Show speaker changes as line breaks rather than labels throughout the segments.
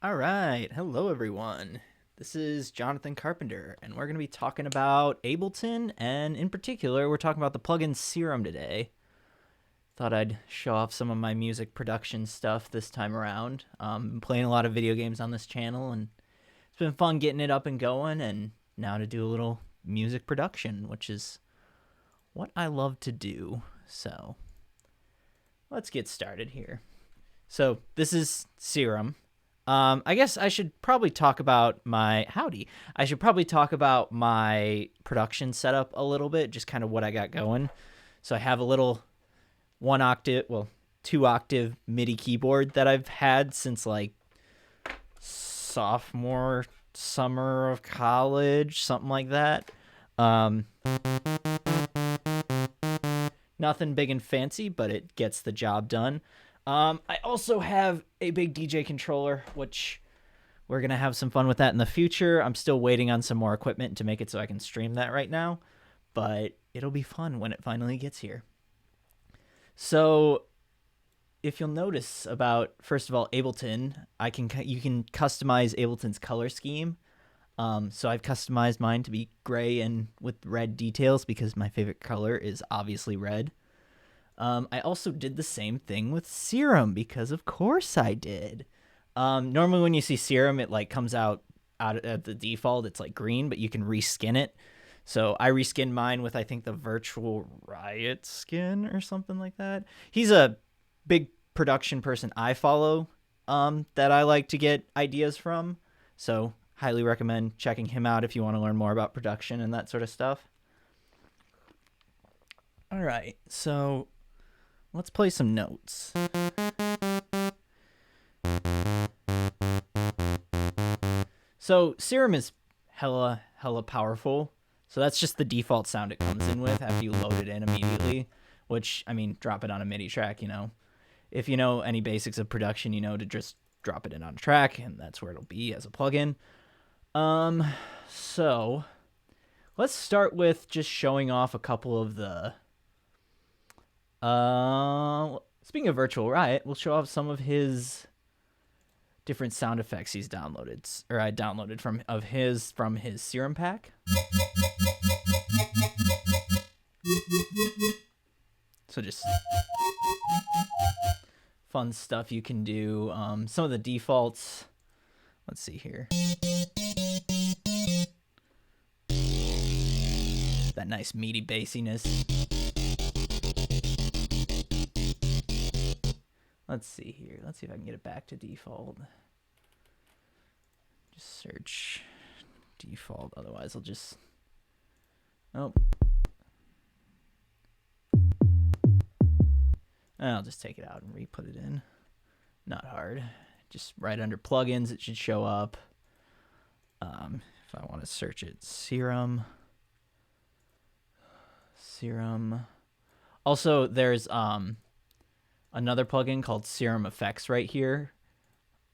All right. Hello, everyone. This is Jonathan Carpenter, and we're going to be talking about Ableton, and in particular, we're talking about the plugin Serum today. Thought I'd show off some of my music production stuff this time around. Been playing a lot of video games on this channel, and it's been fun getting it up and going, and now to do a little music production, which is what I love to do. So, let's get started here. So, this is Serum. I guess I should probably talk about my I should probably talk about my production setup a little bit, just kind of what I got going. So I have a little 2-octave MIDI keyboard that I've had since like sophomore summer of college, something like that. Nothing big and fancy, but it gets the job done. I also have a big DJ controller, which we're going to have some fun with that in the future. I'm still waiting on some more equipment to make it so I can stream that right now, but it'll be fun when it finally gets here. So if you'll notice about, first of all, Ableton, you can customize Ableton's color scheme. So I've customized mine to be gray and with red details because my favorite color is obviously red. I also did the same thing with Serum because of course I did. Normally when you see Serum, it like comes out at the default, it's like green, but you can reskin it. So I reskinned mine with, I think, the Virtual Riot skin or something like that. He's a big production person I follow that I like to get ideas from. So highly recommend checking him out if you want to learn more about production and that sort of stuff. All right, so let's play some notes. So Serum is hella powerful. So that's just the default sound it comes in with after you load it in immediately, which, I mean, drop it on a MIDI track, you know. If you know any basics of production, you know to just drop it in on a track, and that's where it'll be as a plugin. So let's start with just showing off a couple of the speaking of Virtual Riot, we'll show off some of his different sound effects he's downloaded, or I downloaded from his Serum pack. So just fun stuff you can do. Some of the defaults. Let's see here. That nice meaty bassiness. Let's see here. Let's see if I can get it back to default. Just search default. Otherwise, I'll just... Oh. I'll just take it out and re-put it in. Not hard. Just right under plugins, it should show up. If I want to search it, Serum. Also, there's another plugin called Serum Effects right here.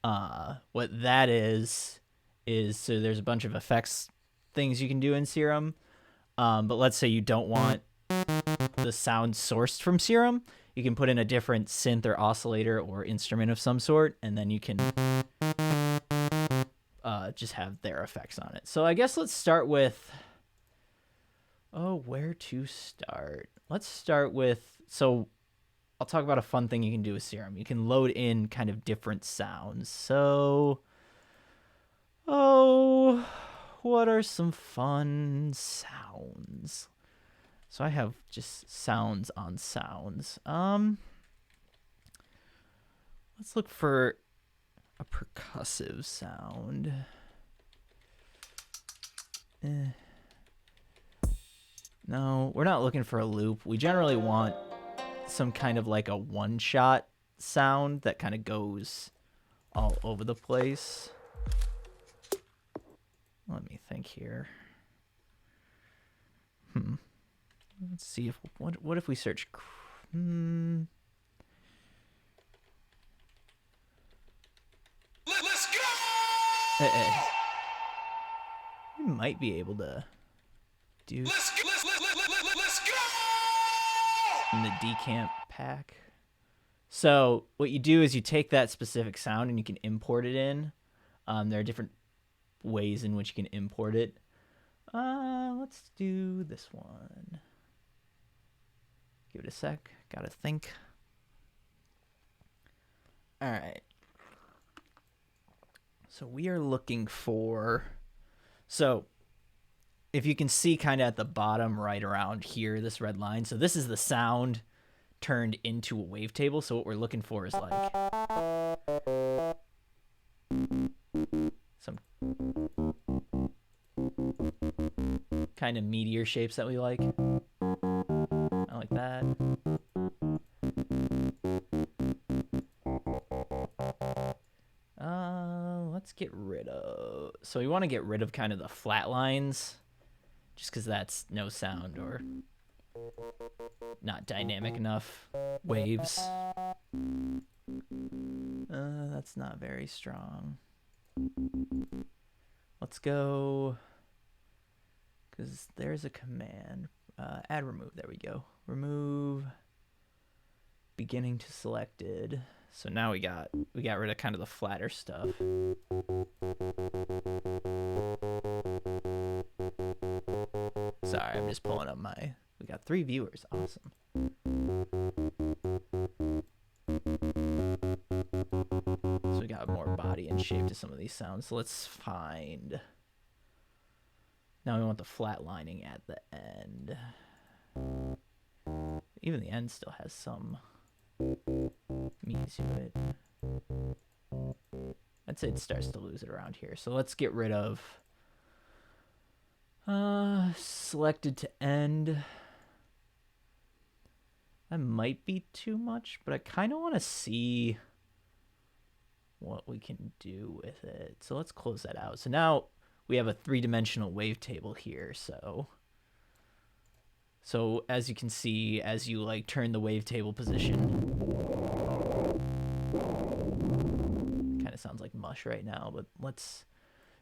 What that is so there's a bunch of effects things you can do in Serum. But let's say you don't want the sound sourced from Serum. You can put in a different synth or oscillator or instrument of some sort, and then you can just have their effects on it. So I guess let's start with... where to start? Let's start with... So I'll talk about a fun thing you can do with Serum. You can load in kind of different sounds. So... what are some fun sounds? So I have just sounds on sounds. Let's look for a percussive sound. No, we're not looking for a loop. We generally want some kind of like a one-shot sound that kind of goes all over the place. Let me think here. Let's see if what if we search.
Let's go.
We might be able to do
Let's go.
in the decamp pack. So what you do is you take that specific sound and you can import it in. There are different ways in which you can import it. Let's do this one. Give it a sec. Gotta think. All right. So we are looking for... So if you can see kind of at the bottom right around here, this red line. So this is the sound turned into a wavetable. So what we're looking for is like some kind of meteor shapes that we like. I like that. Let's get rid of... So we want to get rid of kind of the flat lines, just because that's no sound or not dynamic enough waves. That's not very strong. Let's go... Because there's a command. Add remove. There we go. Remove beginning to selected. So now we got rid of kind of the flatter stuff. Sorry, I'm just pulling up my... We got 3 viewers. Awesome. So we got more body and shape to some of these sounds. So let's find... Now we want the flat lining at the end. Even the end still has some meat to it. I'd say it starts to lose it around here. So let's get rid of selected to end. That might be too much, but I kind of want to see what we can do with it. So let's close that out. So now we have a 3-dimensional wavetable here. So as you can see, as you like turn the wavetable position, kind of sounds like mush right now, but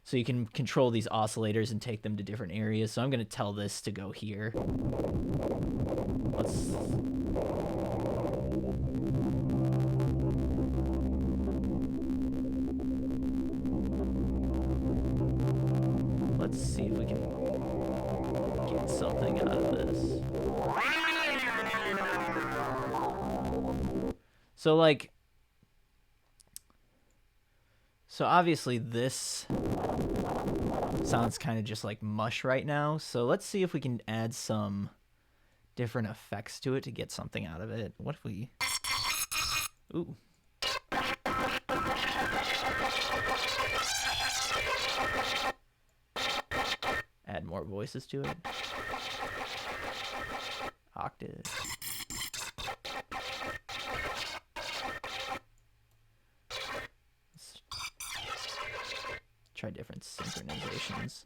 so you can control these oscillators and take them to different areas. So I'm going to tell this to go here. Let's see if we can get something out of this. So like, so obviously this sounds kind of just like mush right now. So let's see if we can add some different effects to it to get something out of it. What if we... Ooh. Add more voices to it. Octave. Let's try different synchronizations.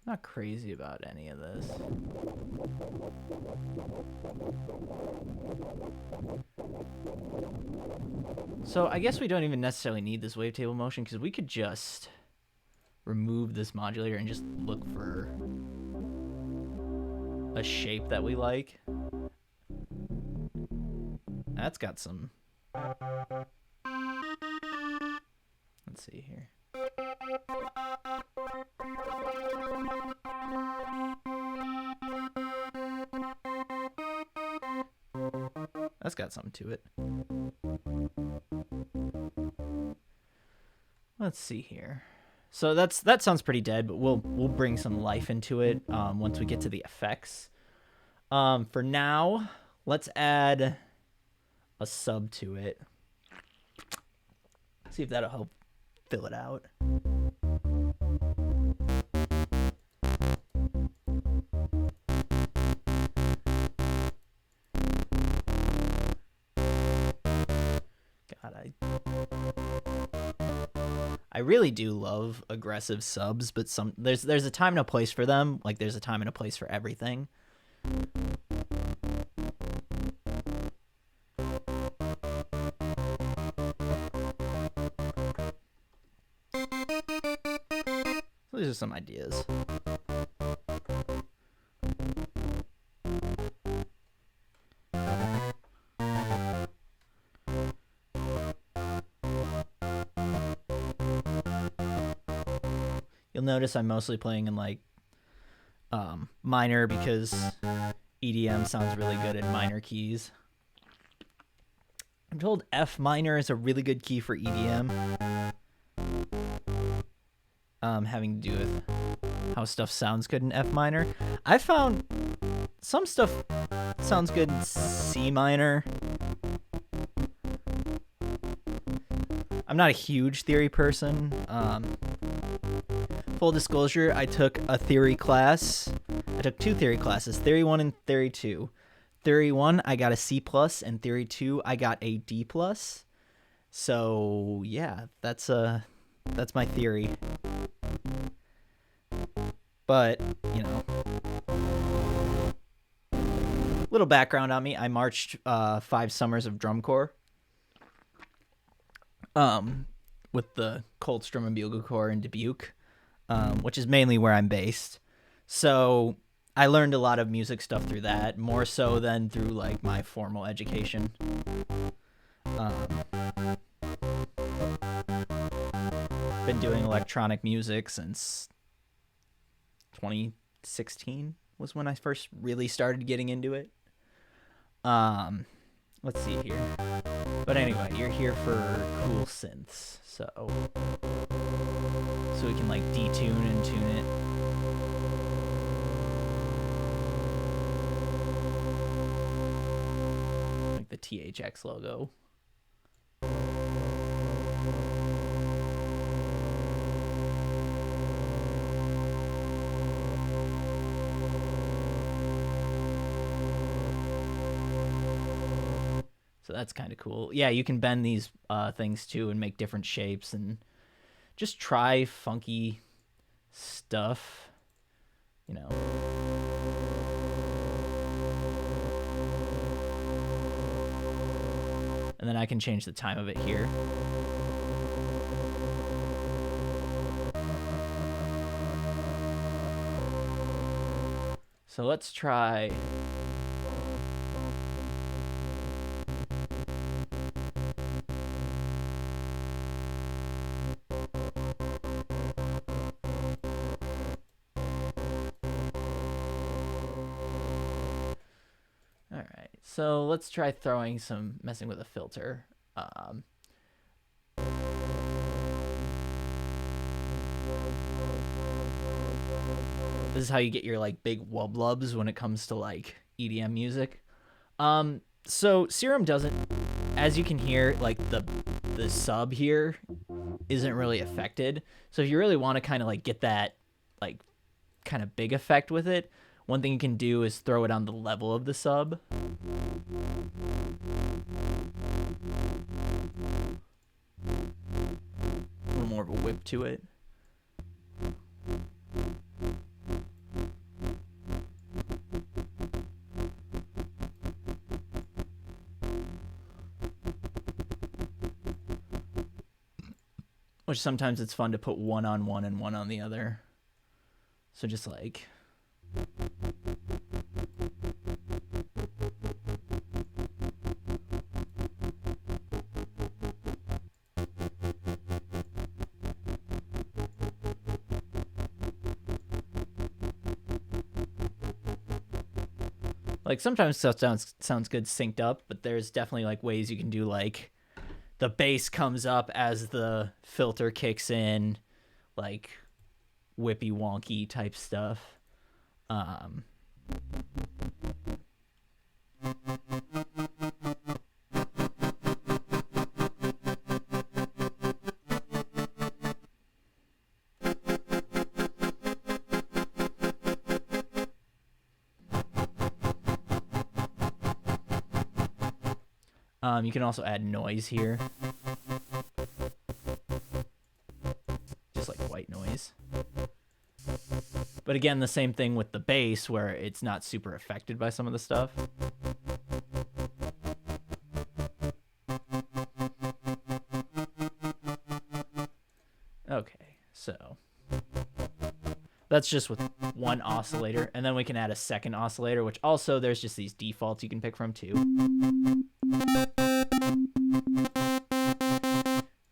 Not crazy about any of this. So I guess we don't even necessarily need this wavetable motion, because we could just remove this modulator and just look for a shape that we like. That's got some... Let's see here. That's got something to it. Let's see here. So that sounds pretty dead, but we'll bring some life into it once we get to the effects. For now, let's add a sub to it. See if that'll help fill it out. God, I really do love aggressive subs, but there's a time and a place for them. Like there's a time and a place for everything. these are some ideas. You'll notice I'm mostly playing in like minor because EDM sounds really good in minor keys. I'm told F minor is a really good key for EDM. Having to do with how stuff sounds good in F minor. I found some stuff sounds good in C minor. I'm not a huge theory person. Full disclosure, I took a theory class. I took 2 theory classes, Theory 1 and Theory 2. Theory 1, I got a C+, and Theory 2, I got a D+. So, yeah, that's my theory. But, you know, little background on me. I marched 5 summers of drum corps. With the Colts Drum and Bugle Corps in Dubuque, which is mainly where I'm based. So I learned a lot of music stuff through that, more so than through like my formal education. Been doing electronic music since 2016 was when I first really started getting into it. Let's see here. But anyway, you're here for cool synths, so we can like detune and tune it. Like the THX logo. So that's kind of cool. Yeah, you can bend these things too and make different shapes and just try funky stuff, you know. And then I can change the time of it here. So let's try... So let's try messing with a filter. This is how you get your like big wublubs when it comes to like EDM music. So Serum doesn't, as you can hear, like the sub here isn't really affected. So if you really want to kind of like get that like kind of big effect with it, one thing you can do is throw it on the level of the sub. A little more of a whip to it. Which sometimes it's fun to put one on one and one on the other. So just like... Like sometimes stuff sounds good synced up, but there's definitely like ways you can do like the bass comes up as the filter kicks in, like whippy wonky type stuff. You can also add noise here. Just like white noise. But again, the same thing with the bass where it's not super affected by some of the stuff. Okay, so that's just with one oscillator. And then we can add a second oscillator, which also there's just these defaults you can pick from too.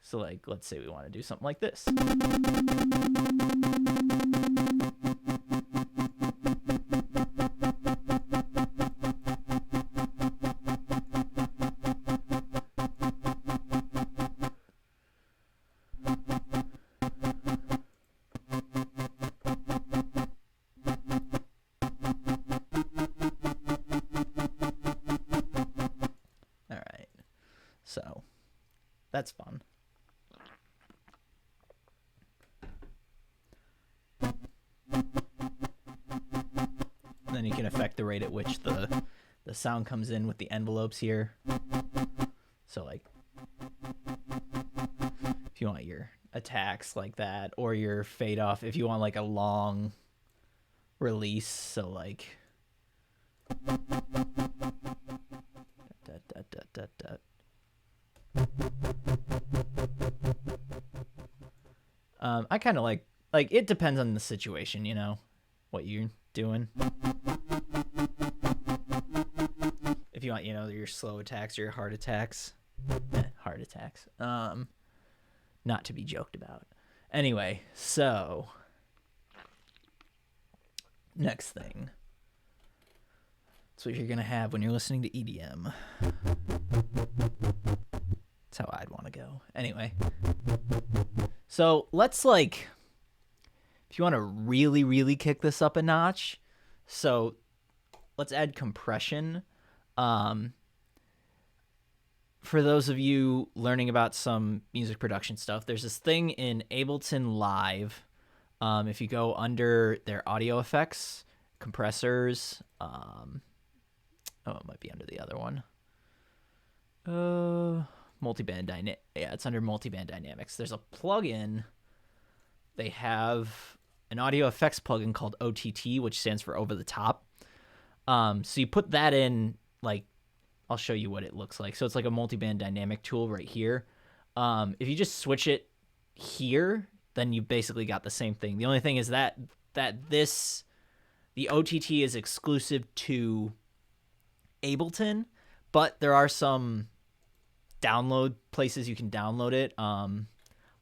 So like, let's say we want to do something like this. So that's fun. And then you can affect the rate at which the sound comes in with the envelopes here. So like if you want your attacks like that, or your fade off if you want like a long release, so like I kind of like it depends on the situation, you know, what you're doing. If you want, you know, your slow attacks or your hard attacks. Hard attacks. Not to be joked about. Anyway, so next thing. That's what you're going to have when you're listening to EDM. That's how I'd want to go. Anyway. So let's like, if you want to really, really kick this up a notch, so let's add compression. For those of you learning about some music production stuff, there's this thing in Ableton Live. If you go under their audio effects, compressors, it might be under the other one. Multiband dynamic. Yeah, it's under multiband dynamics. There's a plugin. They have an audio effects plugin called OTT, which stands for over the top. So you put that in, like, I'll show you what it looks like. So it's like a multiband dynamic tool right here. If you just switch it here, then you basically got the same thing. The only thing is that the OTT is exclusive to Ableton, but there are some download places you can download it.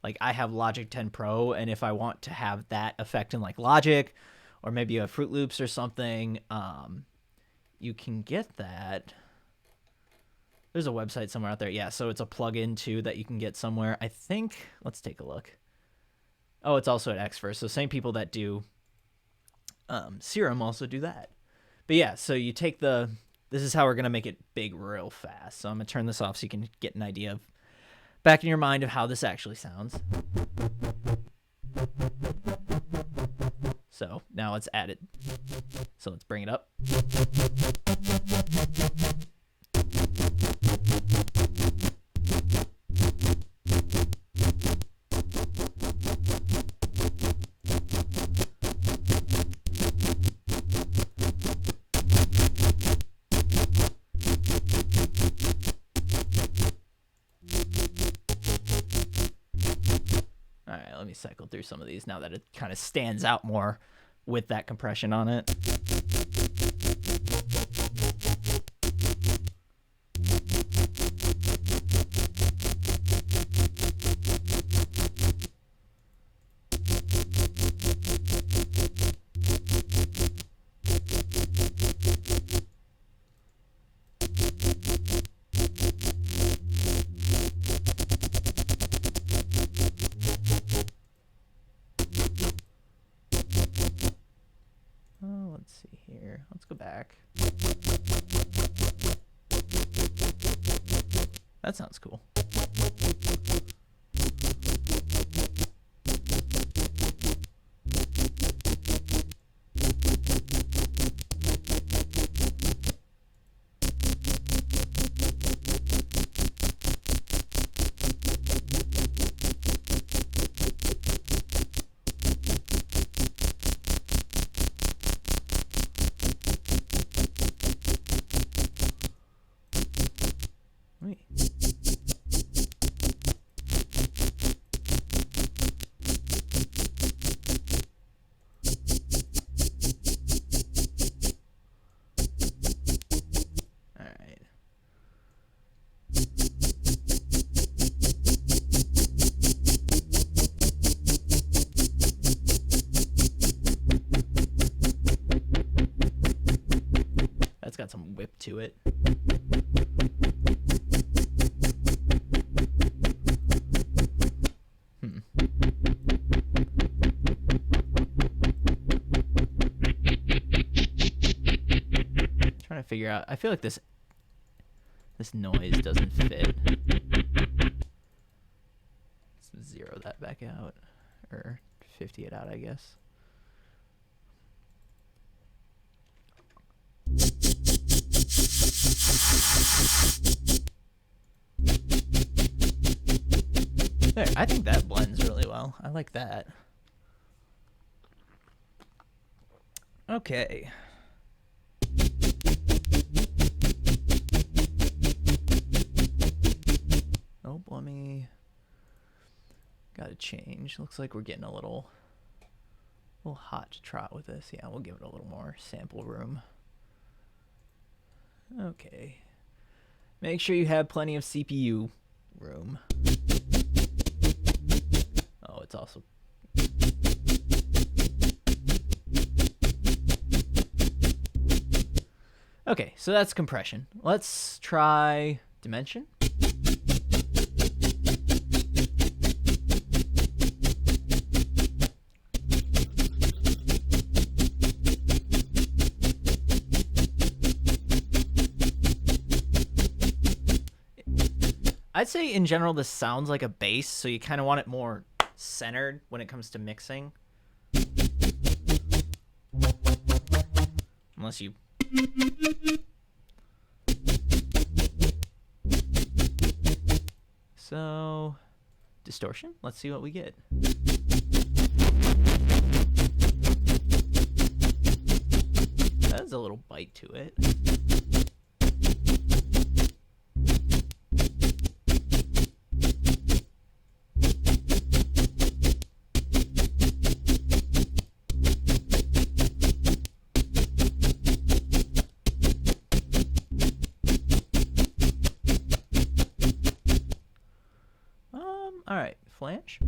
Like I have Logic 10 Pro, and if I want to have that effect in like Logic or maybe a Fruit Loops or something, you can get that. There's a website somewhere out there. Yeah, so it's a plugin too that you can get somewhere. I think, let's take a look. Oh, it's also at Xverse. So same people that do Serum also do that. But yeah, so you take this is how we're going to make it big real fast. So I'm going to turn this off so you can get an idea of, back in your mind, of how this actually sounds. So now let's add it. So let's bring it up. Cycle through some of these now that it kind of stands out more with that compression on it. Let's see here. Let's go back. That sounds cool. it's got some whip to it. Trying to figure out. I feel like this noise doesn't fit. Let's zero that back out, or 50 it out, I guess. There, I think that blends really well. I like that. Okay. Oh, let me... Gotta change. Looks like we're getting a little hot to trot with this. Yeah, we'll give it a little more sample room. Okay. Make sure you have plenty of CPU room. Oh, it's also... Okay, so that's compression. Let's try dimension. I'd say in general this sounds like a bass, so you kind of want it more centered when it comes to mixing. Unless you... So, distortion. Let's see what we get. That has a little bite to it. All right, flange.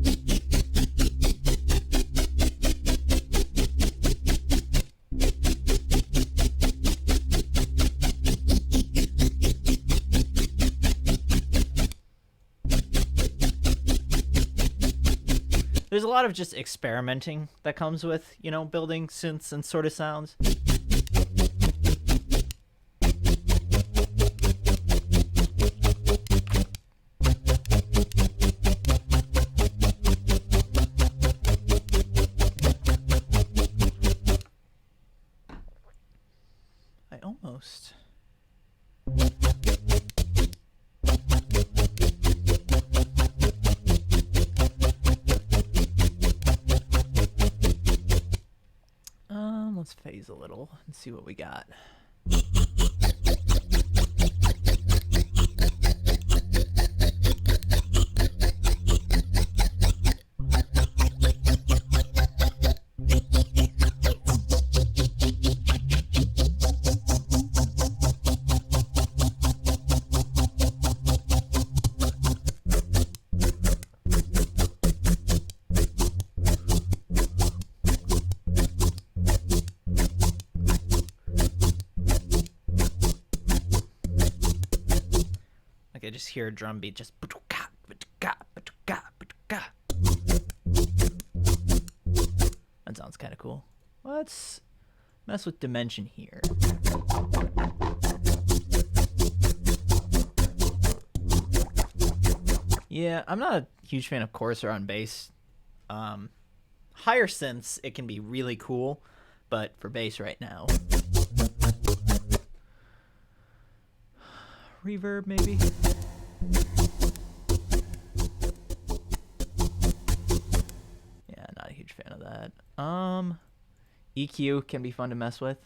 There's a lot of just experimenting that comes with, you know, building synths and sort of sounds. Almost. Let's phase a little and see what we got. I just hear a drum beat just that sounds kind of cool. Let's mess with dimension here. Yeah, I'm not a huge fan of coarser on bass. Higher synths, it can be really cool, but for bass right now. Reverb, maybe? Yeah, not a huge fan of that. EQ can be fun to mess with.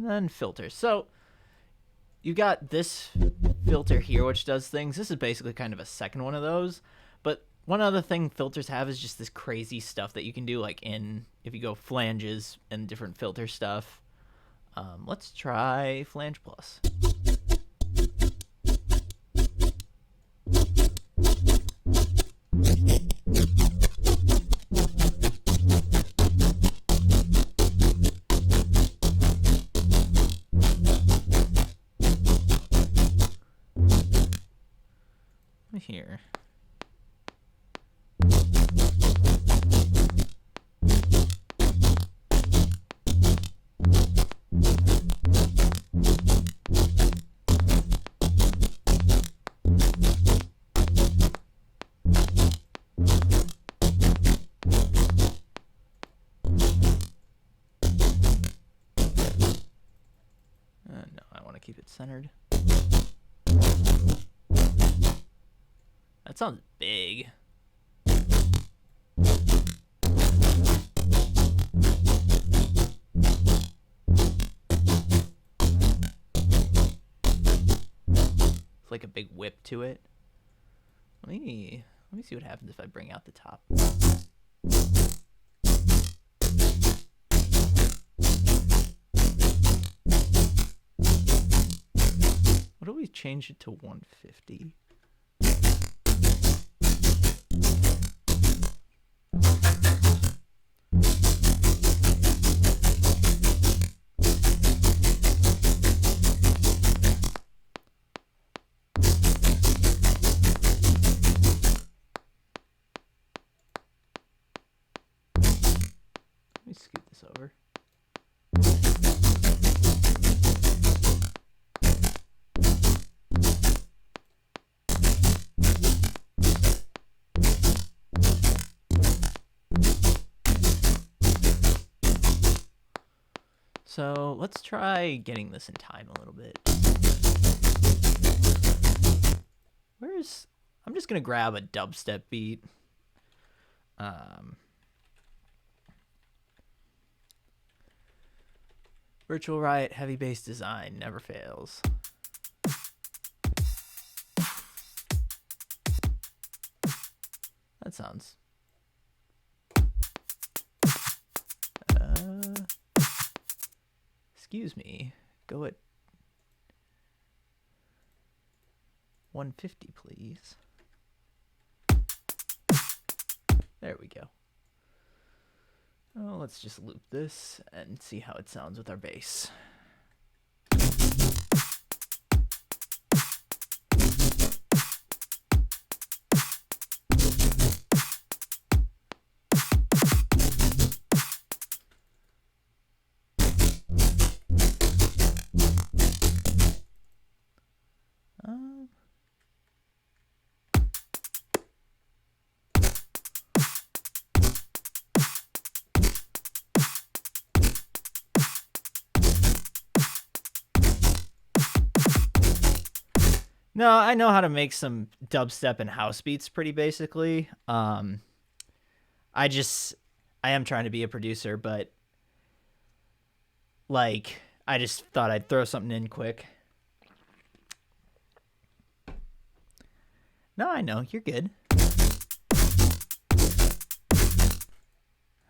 And filters. So you got this filter here, which does things. This is basically kind of a second one of those. But one other thing filters have is just this crazy stuff that you can do, like if you go flanges and different filter stuff. Let's try flange plus. Here. No, I want to keep it centered. That sounds big. It's like a big whip to it. Let me see what happens if I bring out the top. What do we change it to 150? Let me scoot this over. So let's try getting this in time a little bit. I'm just gonna grab a dubstep beat. Virtual Riot heavy bass design never fails. That sounds. Excuse me. Go at 150, please. There we go. Oh, let's just loop this and see how it sounds with our bass. No, I know how to make some dubstep and house beats pretty basically. I am trying to be a producer, but like I just thought I'd throw something in quick. No, I know, you're good.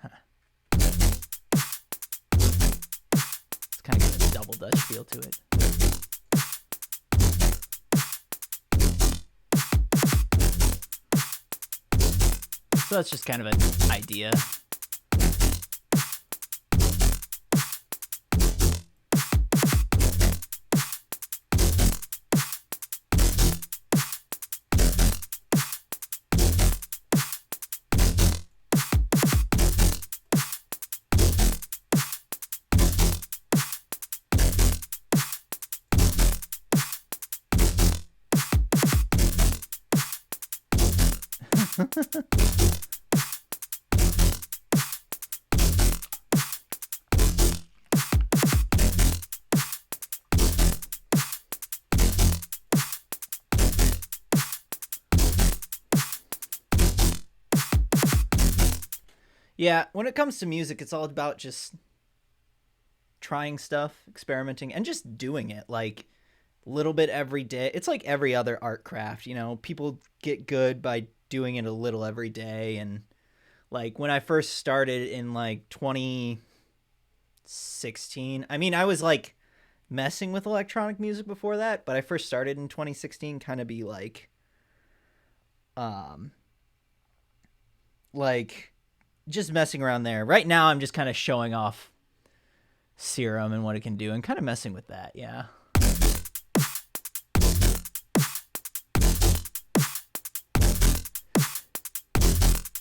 Huh. It's kind of got a double Dutch feel to it. So that's just kind of an idea. Yeah, when it comes to music, it's all about just trying stuff, experimenting, and just doing it. Like little bit every day. It's like every other art craft, you know, people get good by doing it a little every day. And like when I first started in like 2016, I mean, I was like messing with electronic music before that, but I first started in 2016 kind of be like just messing around there. Right now I'm just kind of showing off Serum and what it can do and kind of messing with that. Yeah.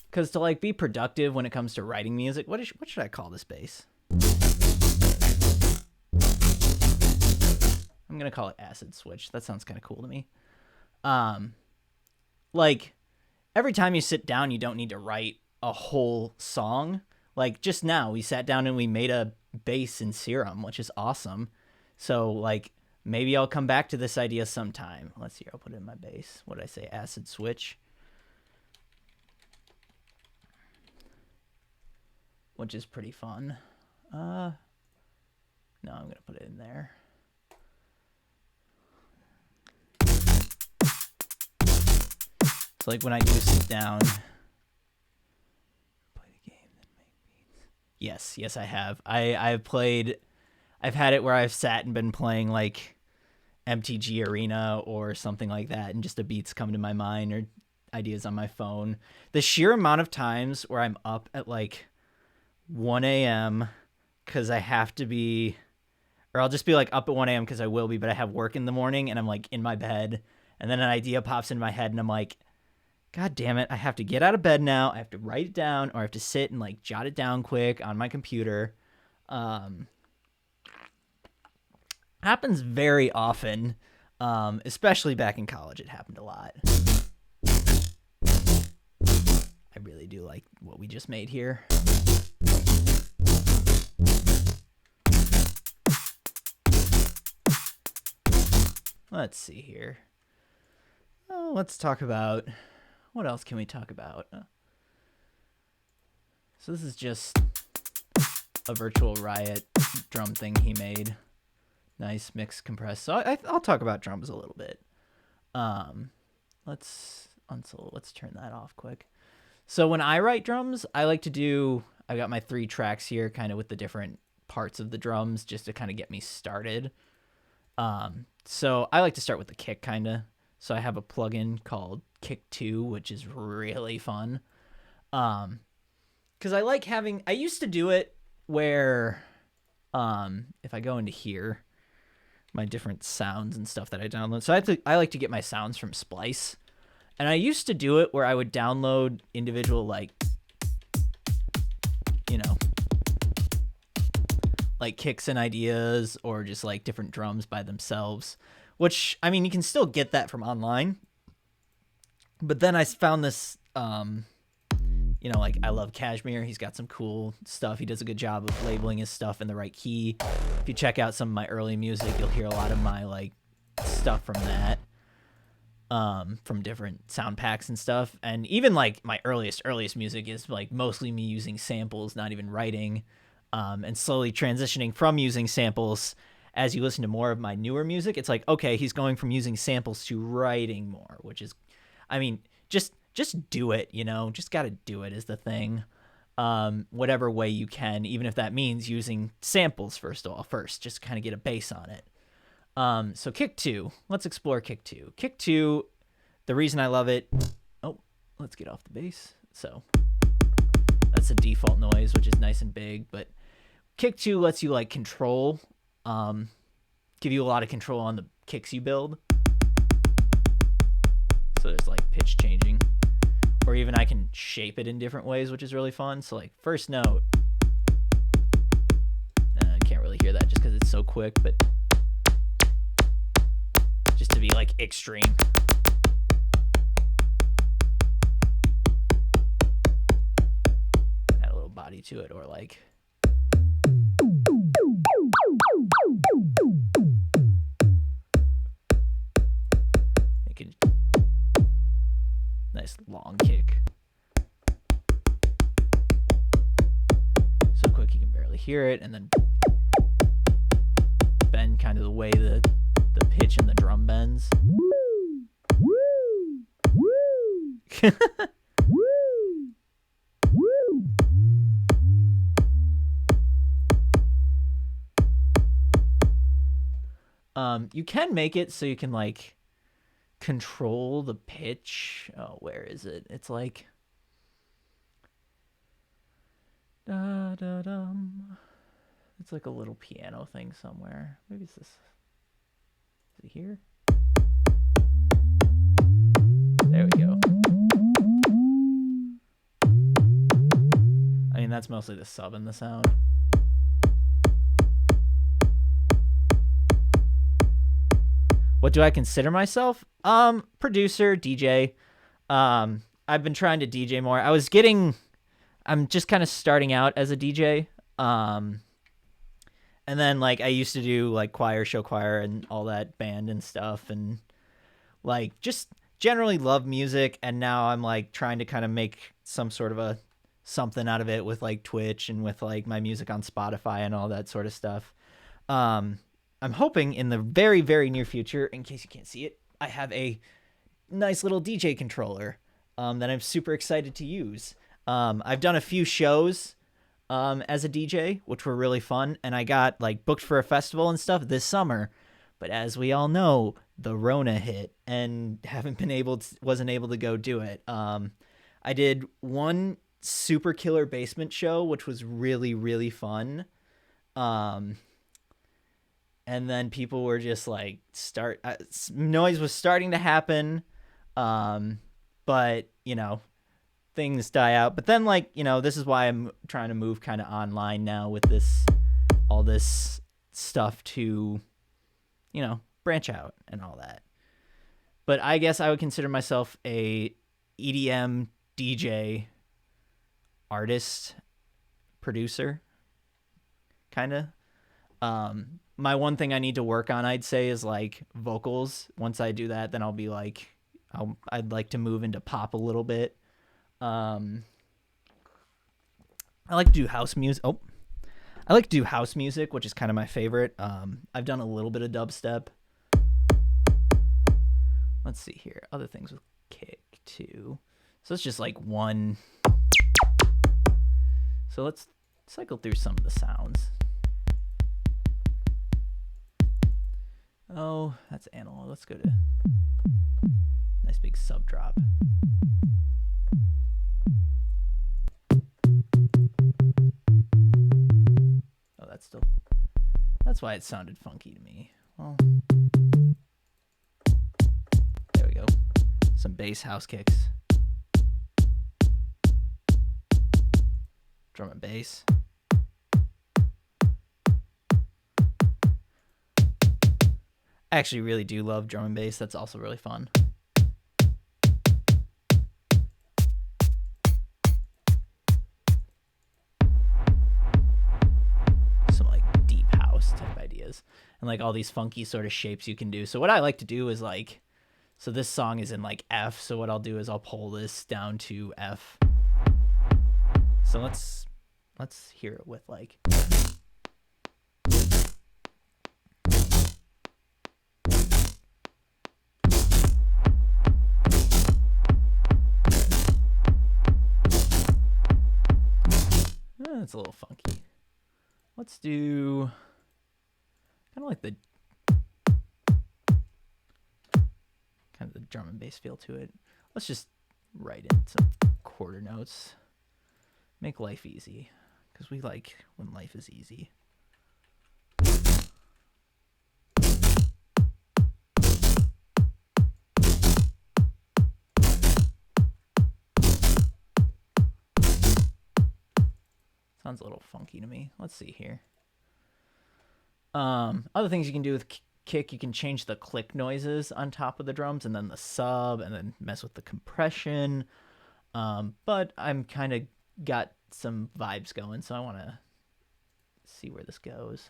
Because to like be productive when it comes to writing music, what should I call this bass? I'm gonna call it Acid Switch. That sounds kind of cool to me. Like every time you sit down, you don't need to write a whole song. Like just now, we sat down and we made a bass in Serum, which is awesome. So like maybe I'll come back to this idea sometime. Let's see. I'll put it in my bass. What did I say? Acid Switch. Which is pretty fun. No, I'm going to put it in there. It's like when I do sit down. Play the game, then make beats. Yes, I have. I've had it where I've sat and been playing like MTG Arena or something like that, and just the beats come to my mind or ideas on my phone. The sheer amount of times where I'm up at like 1 a.m. because I have to be, or I'll just be like up at 1 a.m. because I will be, but I have work in the morning and I'm like in my bed and then an idea pops in my head and I'm like, God damn it, I have to get out of bed now. I have to write it down or I have to sit and like jot it down quick on my computer. Happens very often, especially back in college. It happened a lot. I really do like what we just made here. Let's see here. Oh, let's talk about, what else can we talk about? So this is just a Virtual Riot drum thing he made. Nice mix compressed. So I'll talk about drums a little bit. Let's turn that off quick. So when I write drums, I like to do, I've got my 3 tracks here kind of with the different parts of the drums just to kind of get me started. So I like to start with the kick kind of. So I have a plugin called Kick 2, which is really fun. Cause I like having, I used to do it where, if I go into here, my different sounds and stuff that I download. So I like to get my sounds from Splice. And I used to do it where I would download individual, like, you know, like kicks and ideas or just like different drums by themselves, which, I mean, you can still get that from online. But then I found this, you know, like I love Cashmere. He's got some cool stuff. He does a good job of labeling his stuff in the right key. If you check out some of my early music, you'll hear a lot of my like stuff from that. From different sound packs and stuff. And even like my earliest music is like mostly me using samples, not even writing, and slowly transitioning from using samples. As you listen to more of my newer music, it's like, okay, he's going from using samples to writing more, which is, I mean, just do it, you know, just got to do it is the thing. Whatever way you can, even if that means using samples first, just kind of get a base on it. So Kick 2, let's explore Kick 2. Kick 2, the reason I love it, oh, let's get off the bass. So that's a default noise, which is nice and big, but Kick 2 lets you like control, give you a lot of control on the kicks you build. So there's like pitch changing, or even I can shape it in different ways, which is really fun. So like first note, I can't really hear that just because it's so quick, but just to be like extreme. Add a little body to it, or like make it nice long kick. So quick you can barely hear it, and then bend kind of the way the pitch and the drum bends. You can make it so you can like control the pitch. Oh, where is it? It's like da da dum. It's like a little piano thing somewhere. Maybe it's this. Is it here? There we go. I mean, that's mostly the sub and the sound. What do I consider myself? Producer, DJ. I've been trying to DJ more. I'm just kind of starting out as a DJ. And then like I used to do like choir, show choir and all that band and stuff, and like just generally love music. And now I'm like trying to kind of make some sort of something out of it with like Twitch and with like my music on Spotify and all that sort of stuff. I'm hoping in the very, very near future, in case you can't see it, I have a nice little DJ controller that I'm super excited to use. I've done a few shows as a DJ, which were really fun, and I got like booked for a festival and stuff this summer. But as we all know, the Rona hit and wasn't able to go do it. I did one super killer basement show, which was really, really fun. And then people were just like noise was starting to happen. But you know, things die out. But then like, you know, this is why I'm trying to move kind of online now with all this stuff to, you know, branch out and all that. But I guess I would consider myself a EDM DJ artist, producer, kind of. My one thing I need to work on, I'd say, is like vocals. Once I do that, then I'll be like, I'd like to move into pop a little bit. I like to do house music. I like to do house music, which is kind of my favorite. I've done a little bit of dubstep. Let's see here. Other things with kick too. So it's just like one. So let's cycle through some of the sounds. Oh, that's analog. Let's go to nice big sub drop. Oh, that's why it sounded funky to me. Well, there we go. Some bass house kicks. Drum and bass. I actually really do love drum and bass. That's also really fun. Some like deep house type ideas and like all these funky sort of shapes you can do. So what I like to do is like, so this song is in like F. So what I'll do is I'll pull this down to F. So let's hear it with like. It's a little funky. Let's do kind of like the drum and bass feel to it. Let's just write in some quarter notes. Make life easy, because we like when life is easy. Sounds a little funky to me. Let's see here. Other things you can do with kick, you can change the click noises on top of the drums and then the sub and then mess with the compression. But I'm kind of got some vibes going, so I want to see where this goes.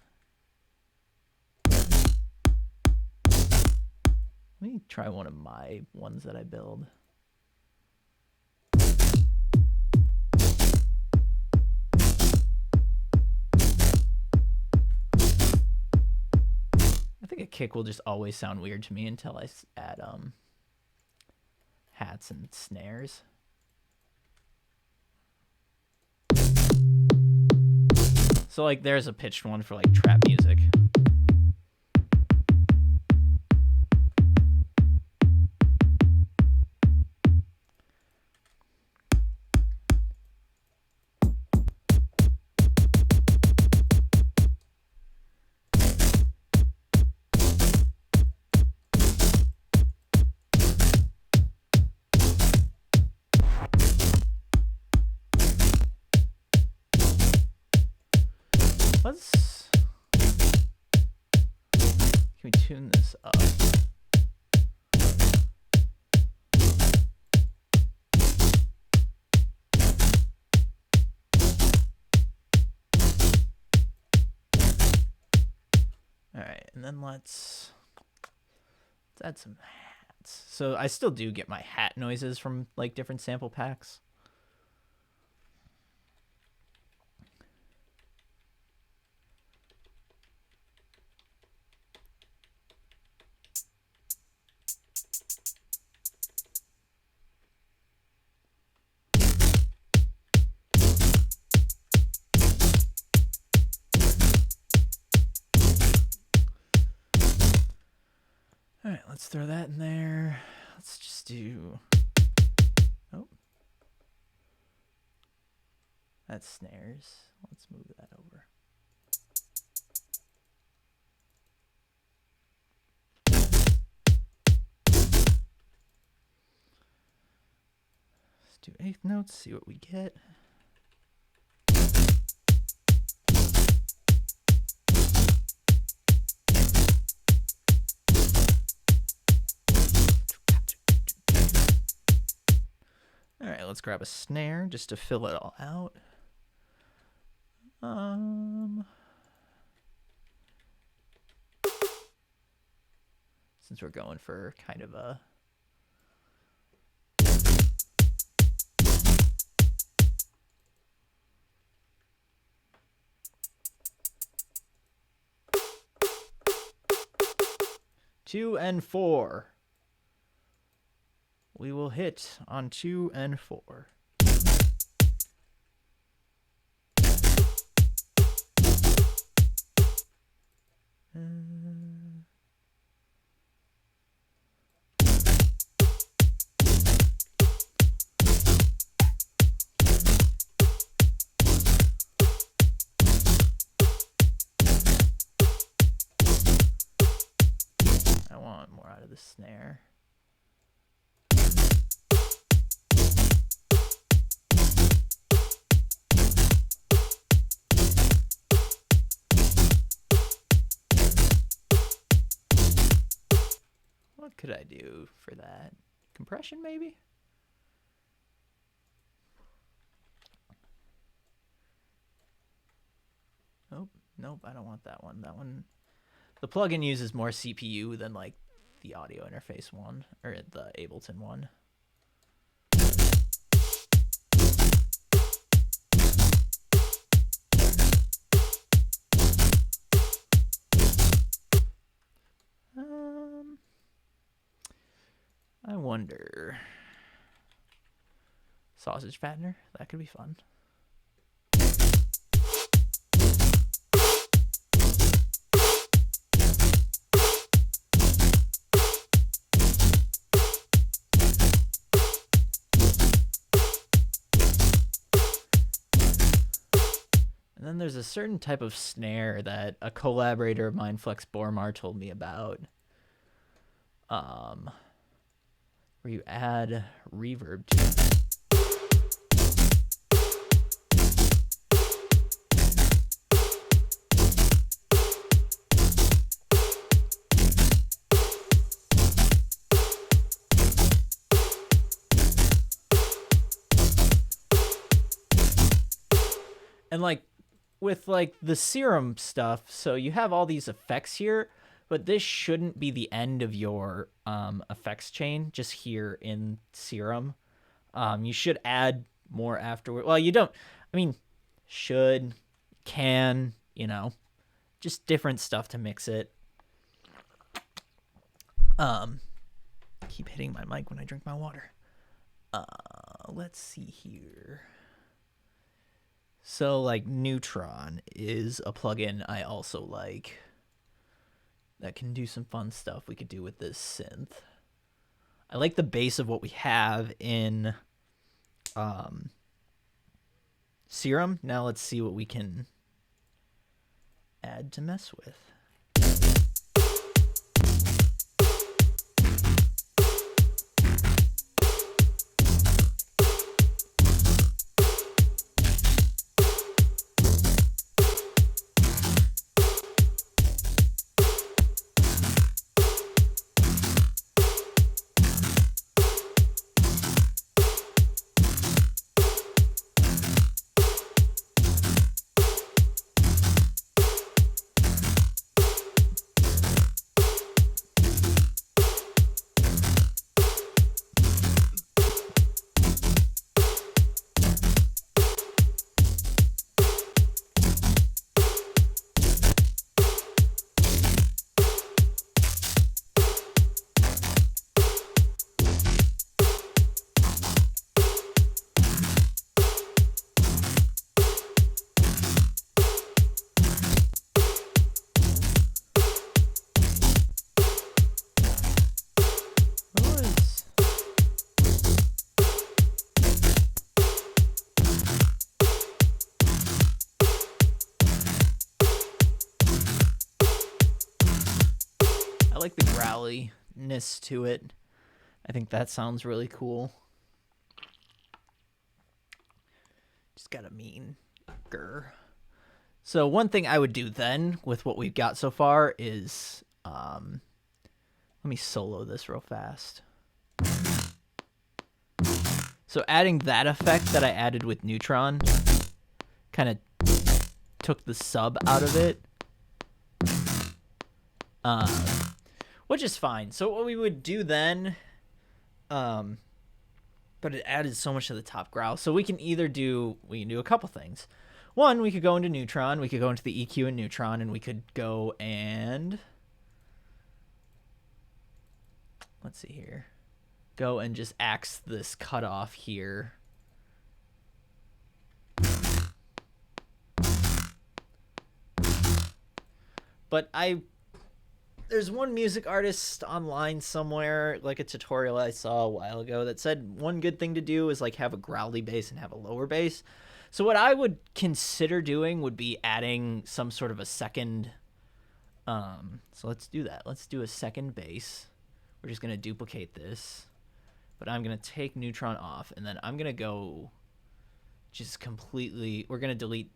Let me try one of my ones that I build. I think a kick will just always sound weird to me until I add hats and snares. So like there's a pitched one for like trap music. Can we tune this up? All right, and then let's add some hats. So I still do get my hat noises from like different sample packs. All right, let's throw that in there. Let's just do, oh, that's snares. Let's move that over. Let's do eighth notes, see what we get. All right, let's grab a snare just to fill it all out. Since we're going for kind of a two and four. We will hit on 2 and 4. I want more out of the snare. What could I do for that? Compression, maybe? Nope, nope, I don't want that one. That one, the plugin uses more CPU than like the audio interface one, or the Ableton one. I wonder. Sausage fattener? That could be fun. And then there's a certain type of snare that a collaborator of mine, Flex Bormar, told me about. Where you add reverb to it. And like with like the Serum stuff, so you have all these effects here, but this shouldn't be the end of your effects chain just here in Serum. You should add more afterward. Well, you don't, I mean, should, can, you know, just different stuff to mix it. Keep hitting my mic when I drink my water. Let's see here. So like Neutron is a plugin I also like that can do some fun stuff we could do with this synth. I like the base of what we have in Serum. Now let's see what we can add to mess with. I like the growliness to it. I think that sounds really cool. Just got a mean grr. So one thing I would do then with what we've got so far is, let me solo this real fast. So adding that effect that I added with Neutron kind of took the sub out of it. Which is fine. So what we would do then, but it added so much to the top growl. So we can either do, we can do a couple things. One, we could go into Neutron. We could go into the EQ in Neutron, and we could go and, let's see here, go and just axe this cutoff here. But there's one music artist online somewhere, like a tutorial I saw a while ago, that said one good thing to do is like have a growly bass and have a lower bass. So what I would consider doing would be adding some sort of a second. So let's do that. Let's do a second bass. We're just going to duplicate this, but I'm going to take Neutron off, and then I'm going to go just completely, we're going to delete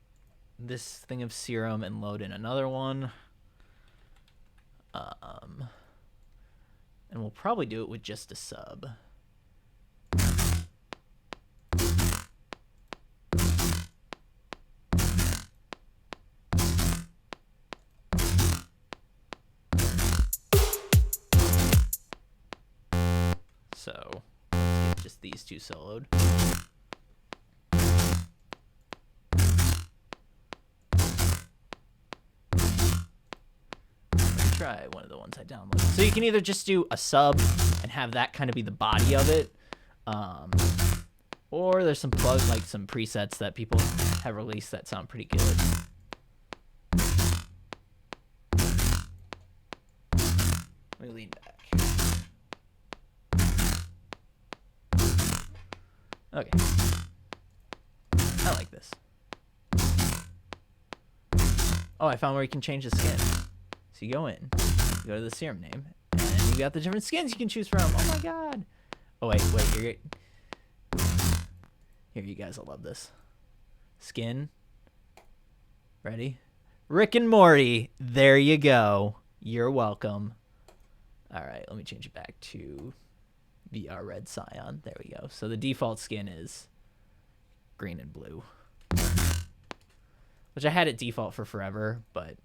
this thing of Serum and load in another one. And we'll probably do it with just a sub. So let's get just these two soloed. Try one of the ones I downloaded. So you can either just do a sub and have that kind of be the body of it, or there's some like some presets that people have released that sound pretty good. Let me lean back. Okay. I like this. Oh, I found where you can change the skin. So you go in, you go to the Serum name, and you got the different skins you can choose from. Oh my god. Oh, wait, here you guys will love this. Skin. Ready? Rick and Morty. There you go. You're welcome. All right, let me change it back to VR Red Cyan. There we go. So the default skin is green and blue, which I had it default for forever, but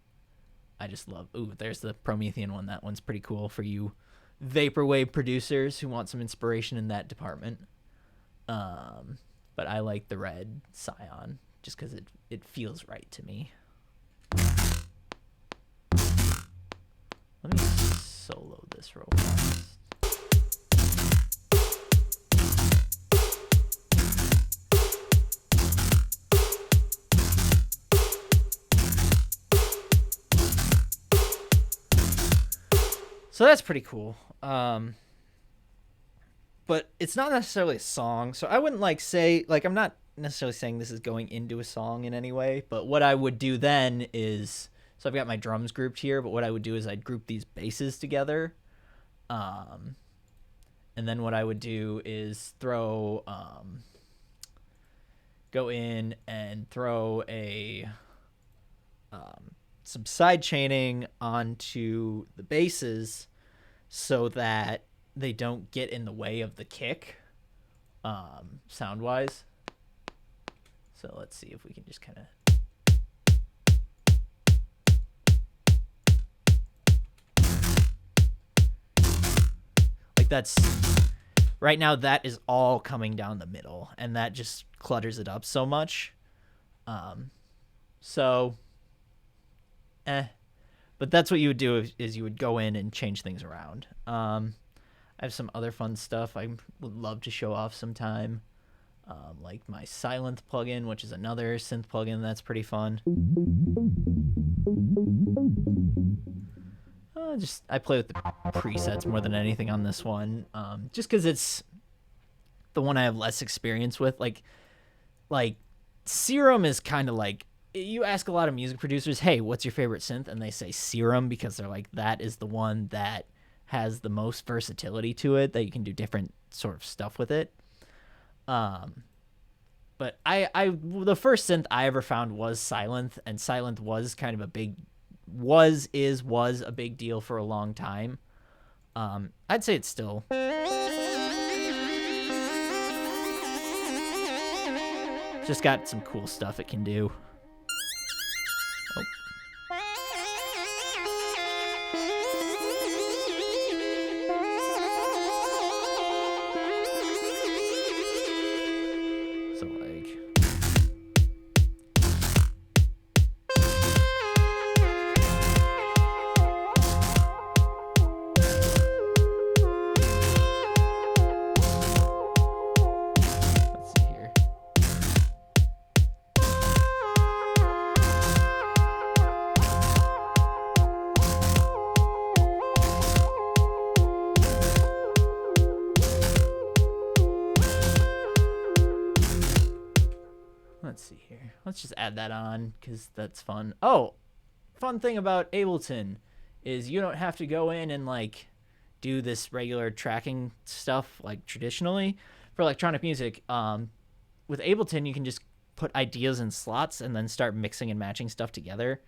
I just love. Ooh, there's the Promethean one. That one's pretty cool for you vaporwave producers who want some inspiration in that department. But I like the red Cyan just because it feels right to me. Let me solo this real fast. So that's pretty cool. But it's not necessarily a song. So I wouldn't like say, like, I'm not necessarily saying this is going into a song in any way. But what I would do then is, so I've got my drums grouped here. But what I would do is I'd group these basses together. And then what I would do is throw, go in and throw a, some side chaining onto the basses so that they don't get in the way of the kick, sound wise. So let's see if we can just kind of. Like that's right now, that is all coming down the middle, and that just clutters it up so much. But that's what you would do is you would go in and change things around. I have some other fun stuff I would love to show off sometime, like my Silent plugin, which is another synth plugin that's pretty fun. I play with the presets more than anything on this one, just because it's the one I have less experience with. Like Serum is kind of like, you ask a lot of music producers, hey, what's your favorite synth? And they say Serum because they're like, that is the one that has the most versatility to it, that you can do different sort of stuff with it. But the first synth I ever found was Silent, and Silent was kind of a big, was a big deal for a long time. I'd say it's still. Just got some cool stuff it can do. Oh. So like. Let's see here. Let's just add that on because that's fun. Oh, fun thing about Ableton is you don't have to go in and like do this regular tracking stuff like traditionally for electronic music. With Ableton, you can just put ideas in slots and then start mixing and matching stuff together,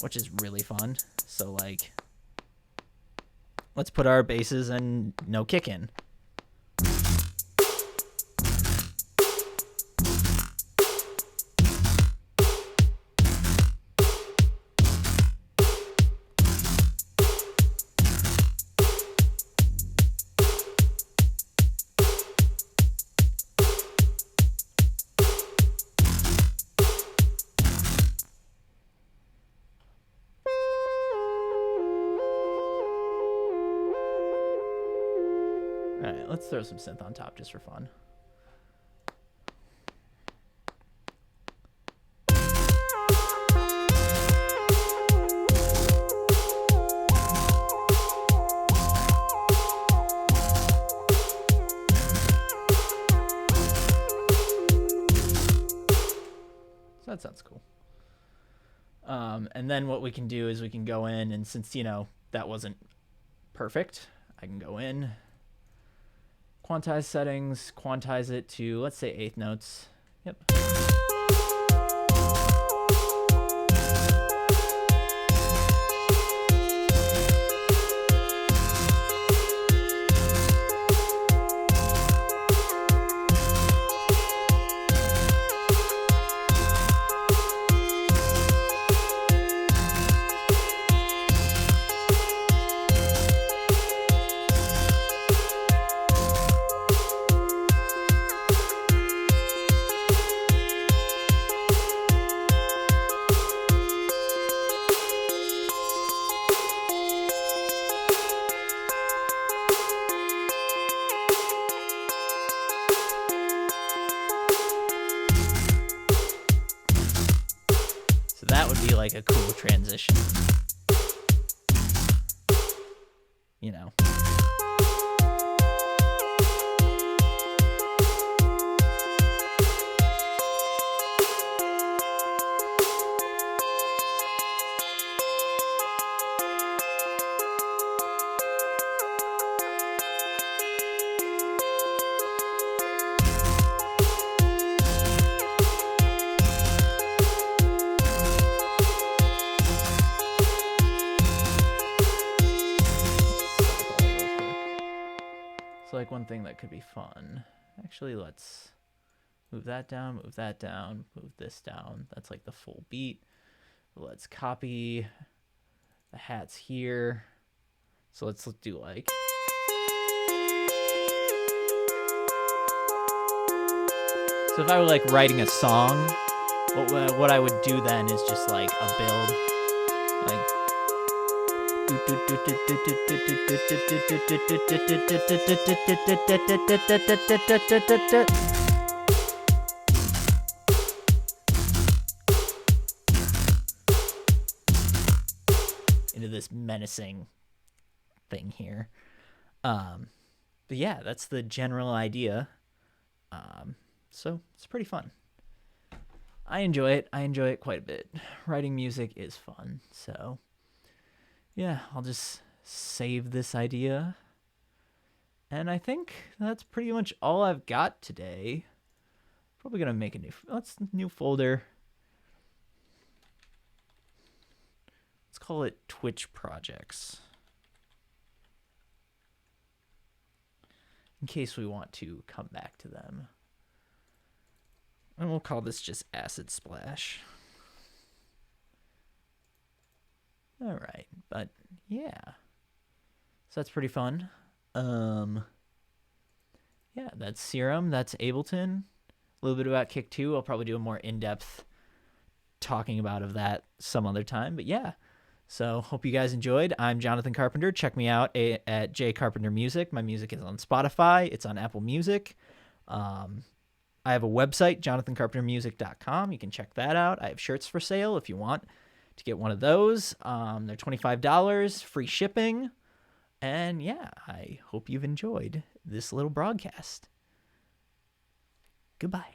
which is really fun. So like, let's put our basses and no kick in. Alright, let's throw some synth on top just for fun. So that sounds cool. And then what we can do is we can go in, and since, you know, that wasn't perfect, I can go in, quantize settings, quantize it to, let's say, eighth notes. Yep. like a cool transition. You know. So like one thing that could be fun. Actually, let's move that down, move that down, move this down. That's like the full beat. Let's copy the hats here. So let's do like. So if I were like writing a song, what I would do then is just like a build, like. Into this menacing thing here. But yeah, that's the general idea. So it's pretty fun. I enjoy it. I enjoy it quite a bit. Writing music is fun. So yeah, I'll just save this idea. And I think that's pretty much all I've got today. Probably going to make a new folder. Let's call it Twitch Projects. In case we want to come back to them. And we'll call this just Acid Splash. All right, but yeah. So that's pretty fun. Yeah, that's Serum, that's Ableton. A little bit about Kick 2. I'll probably do a more in-depth talking about of that some other time, but yeah. So hope you guys enjoyed. I'm Jonathan Carpenter. Check me out at jcarpentermusic. My music is on Spotify. It's on Apple Music. I have a website, jonathancarpentermusic.com. You can check that out. I have shirts for sale if you want to get one of those. They're $25, free shipping. And yeah, I hope you've enjoyed this little broadcast. Goodbye.